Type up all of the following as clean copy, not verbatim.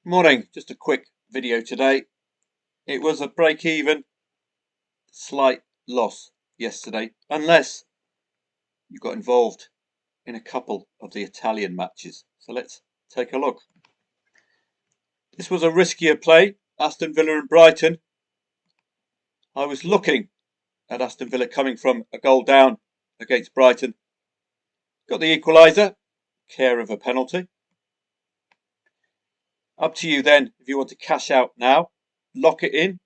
Morning, just a quick video today. It was a break-even, slight loss yesterday, unless you got involved in a couple of the Italian matches. So let's take a look. This was a riskier play, Aston Villa and Brighton. I was looking at Aston Villa coming from a goal down against Brighton. Got the equaliser, care of a penalty. Up to you then if you want to cash out now, lock it in,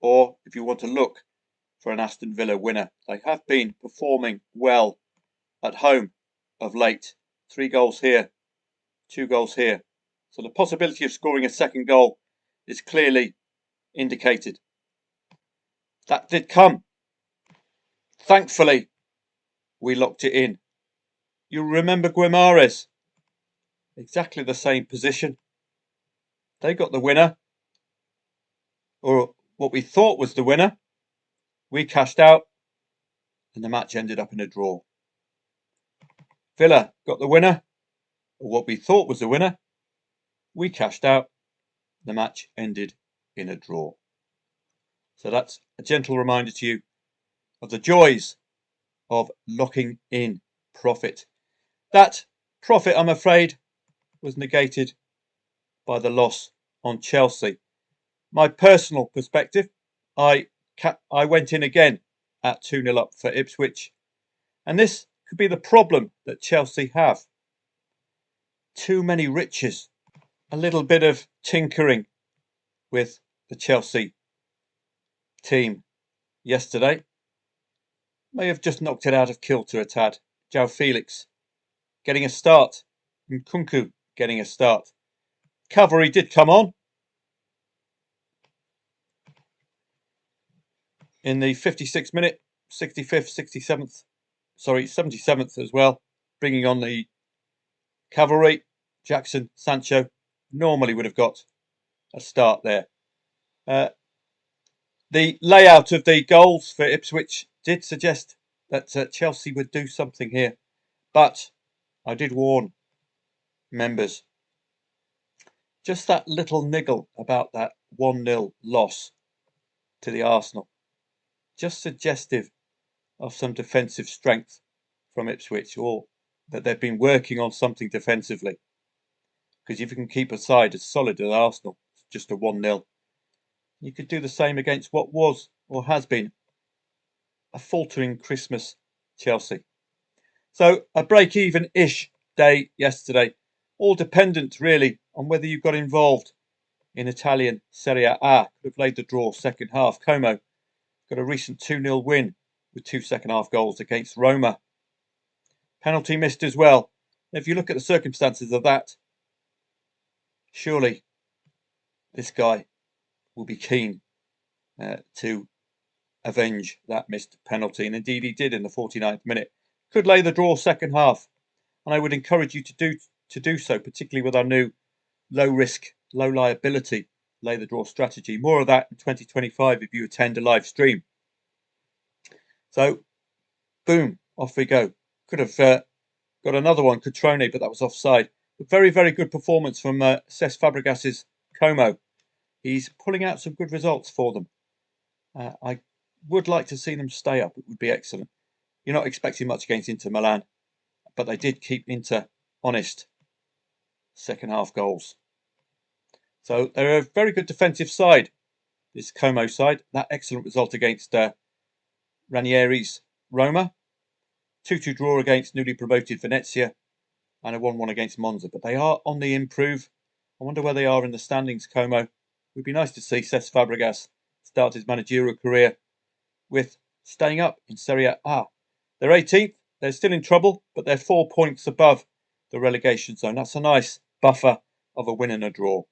or if you want to look for an Aston Villa winner. They have been performing well at home of late. 3 goals here, 2 goals here. So the possibility of scoring a second goal is clearly indicated. That did come. Thankfully, we locked it in. You remember Guimarães? Exactly the same position. They got the winner, or what we thought was the winner. We cashed out, and the match ended up in a draw. Villa got the winner, or what we thought was the winner. We cashed out. The match ended in a draw. So that's a gentle reminder to you of the joys of locking in profit. That profit, I'm afraid, was negated by the loss on Chelsea. My personal perspective, I went in again at 2-0 up for Ipswich. And this could be the problem that Chelsea have. Too many riches. A little bit of tinkering with the Chelsea team yesterday may have just knocked it out of kilter a tad. João Felix getting a start, and Nkunku getting a start. Cavalry did come on in the 56th minute, 65th, 67th, 77th as well, bringing on the cavalry. Jackson, Sancho normally would have got a start there. The layout of the goals for Ipswich did suggest that Chelsea would do something here, but I did warn members. Just that little niggle about that 1-0 loss to the Arsenal, just suggestive of some defensive strength from Ipswich, or that they've been working on something defensively. Because if you can keep a side as solid as Arsenal, just a 1-0, you could do the same against what was or has been a faltering Christmas Chelsea. So a break-even-ish day yesterday, all dependent really on whether you got involved in Italian Serie A. Could have laid the draw second half. Como got a recent 2-0 win with 2 second half goals against Roma. Penalty missed as well. If you look at the circumstances of that, surely this guy will be keen to avenge that missed penalty, and indeed he did in the 49th minute. Could lay the draw second half, and I would encourage you to do so, particularly with our new low risk, low liability lay the draw strategy. More of that in 2025 if you attend a live stream. So, boom, off we go. Could have got another one, Cutrone, but that was offside. But very, very good performance from Cesc Fabregas's Como. He's pulling out some good results for them. I would like to see them stay up. It would be excellent. You're not expecting much against Inter Milan, but they did keep Inter honest. Second half goals. So they're a very good defensive side, this Como side. That excellent result against Ranieri's Roma. 2-2 draw against newly promoted Venezia, and a 1-1 against Monza. But they are on the improve. I wonder where they are in the standings, Como. It would be nice to see Cesc Fabregas start his managerial career with staying up in Serie A. They're 18th. They're still in trouble, but they're 4 points above the relegation zone. That's a nice buffer of a win and a draw.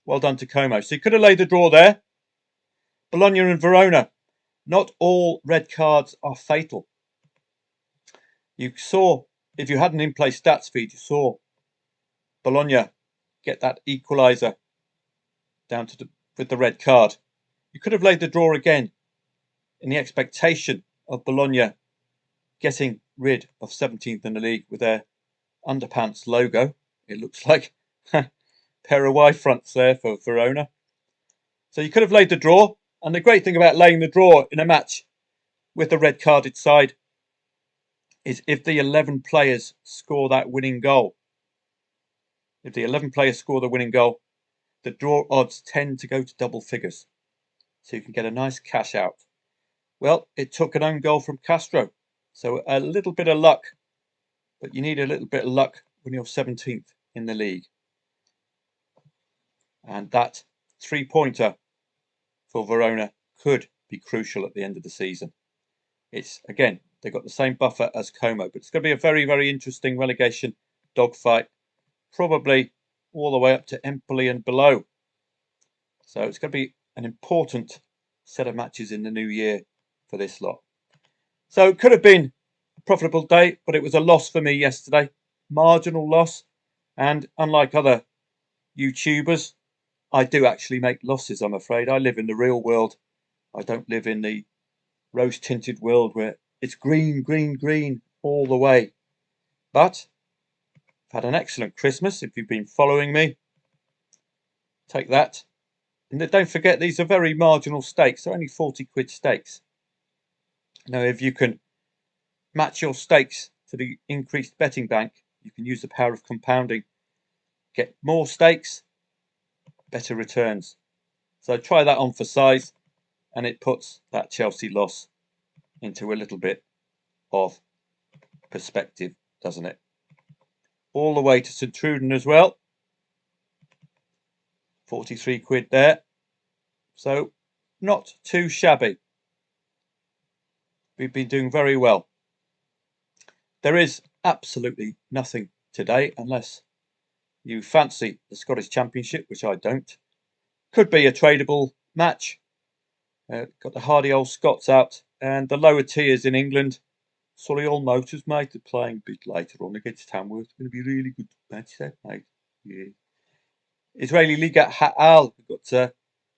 Well done to Como. So he could have laid the draw there. Bologna and Verona. Not all red cards are fatal. You saw, if you had an in-play stats feed, you saw Bologna get that equaliser down to with the red card. You could have laid the draw again in the expectation of Bologna getting rid of 17th in the league with their underpants logo. It looks like pair of Y fronts there for Verona. So you could have laid the draw. And the great thing about laying the draw in a match with a red carded side is if the 11 players score that winning goal. If the 11 players score the winning goal, the draw odds tend to go to double figures. So you can get a nice cash out. Well, it took an own goal from Castro. So a little bit of luck. But you need a little bit of luck when you're 17th in the league. And that 3-pointer for Verona could be crucial at the end of the season. It's, again, they've got the same buffer as Como, but it's going to be a very, very interesting relegation dogfight, probably all the way up to Empoli and below. So it's going to be an important set of matches in the new year for this lot. So it could have been a profitable day, but it was a loss for me yesterday. Marginal loss. And unlike other YouTubers, I do actually make losses, I'm afraid. I live in the real world. I don't live in the rose-tinted world where it's green, green, green all the way. But I've had an excellent Christmas if you've been following me. Take that. And don't forget, these are very marginal stakes. They're only 40 quid stakes. Now, if you can match your stakes to the increased betting bank, you can use the power of compounding. Get more stakes, better returns. So try that on for size, and it puts that Chelsea loss into a little bit of perspective, doesn't it? All the way to St Truden as well. 43 quid there. So not too shabby. We've been doing very well. There is absolutely nothing today unless you fancy the Scottish Championship, which I don't. Could be a tradable match. Got the hardy old Scots out, and the lower tiers in England. Solihull Motors, mate, are playing a bit later on against Tamworth. It's going to be a really good match there, mate. Yeah. Israeli Liga Ha'al. We've got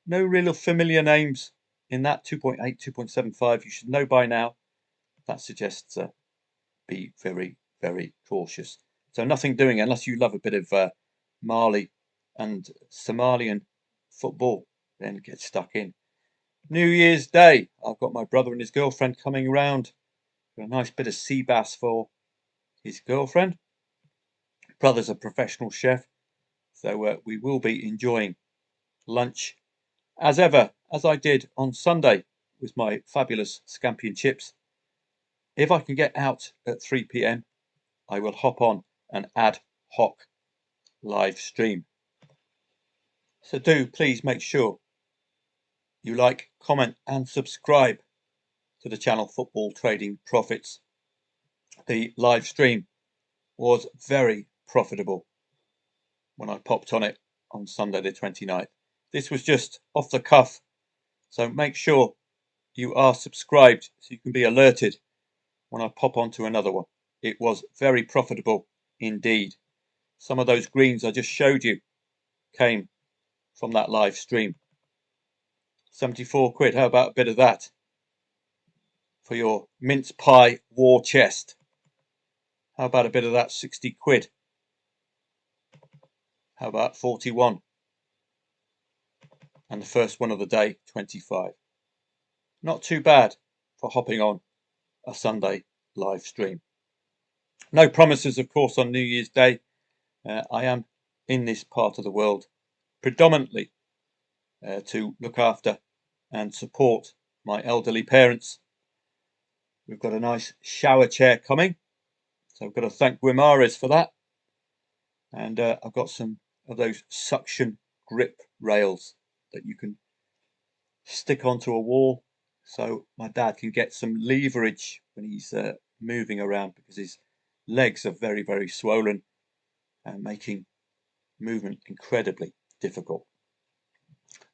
no real familiar names in that. 2.8, 2.75. You should know by now. That suggests be very, very cautious. So nothing doing unless you love a bit of Mali and Somalian football. Then get stuck in. New Year's Day. I've got my brother and his girlfriend coming around. Got a nice bit of sea bass for his girlfriend. Brother's a professional chef. So we will be enjoying lunch as ever, as I did on Sunday with my fabulous scampi and chips. If I can get out at 3 p.m, I will hop on an ad hoc live stream. So do please make sure you like, comment and subscribe to the channel Football Trading Profits. The live stream was very profitable when I popped on it on Sunday the 29th. This was just off the cuff, so make sure you are subscribed so you can be alerted when I pop onto another one. It was very profitable indeed. Some of those greens I just showed you came from that live stream. 74 quid, how about a bit of that for your mince pie war chest? How about a bit of that? 60 quid. How about 41? And the first one of the day, 25. Not too bad for hopping on a Sunday live stream. No promises, of course, on New Year's Day. I am in this part of the world predominantly to look after and support my elderly parents. We've got a nice shower chair coming, so I've got to thank Guimares for that. And I've got some of those suction grip rails that you can stick onto a wall, so my dad can get some leverage when he's moving around, because his legs are very, very swollen and making movement incredibly difficult.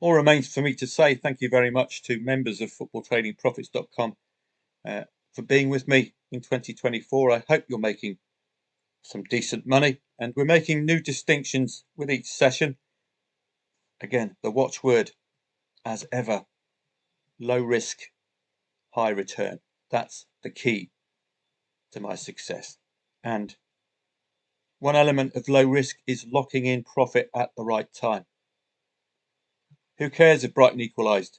All remains for me to say thank you very much to members of footballtradingprofits.com for being with me in 2024. I hope you're making some decent money, and we're making new distinctions with each session. Again, the watchword as ever: low risk, high return. That's the key to my success. And one element of low risk is locking in profit at the right time. Who cares if Brighton equalised?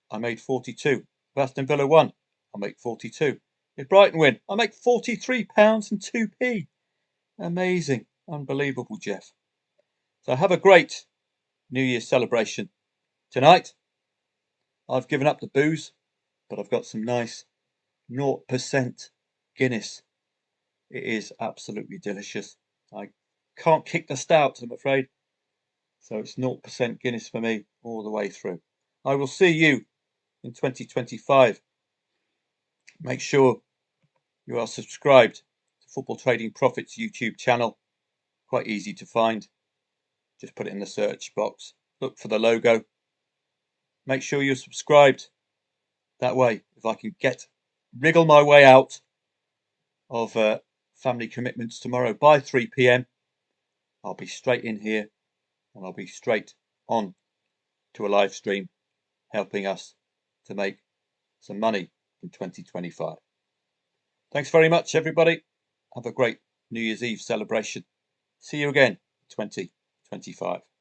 I made 42. If Aston Villa won, I'll make 42. If Brighton win, I'll make £43 and 2p. Amazing. Unbelievable, Jeff. So have a great New Year's celebration. Tonight, I've given up the booze, but I've got some nice 0% Guinness. It is absolutely delicious. I can't kick the stout, I'm afraid. So it's 0% Guinness for me all the way through. I will see you in 2025. Make sure you are subscribed to Football Trading Profits YouTube channel. Quite easy to find. Just put it in the search box. Look for the logo. Make sure you're subscribed. That way, if I can wriggle my way out of family commitments tomorrow by 3 p.m, I'll be straight in here and I'll be straight on to a live stream helping us to make some money in 2025. Thanks very much, everybody. Have a great New Year's Eve celebration. See you again in 2025.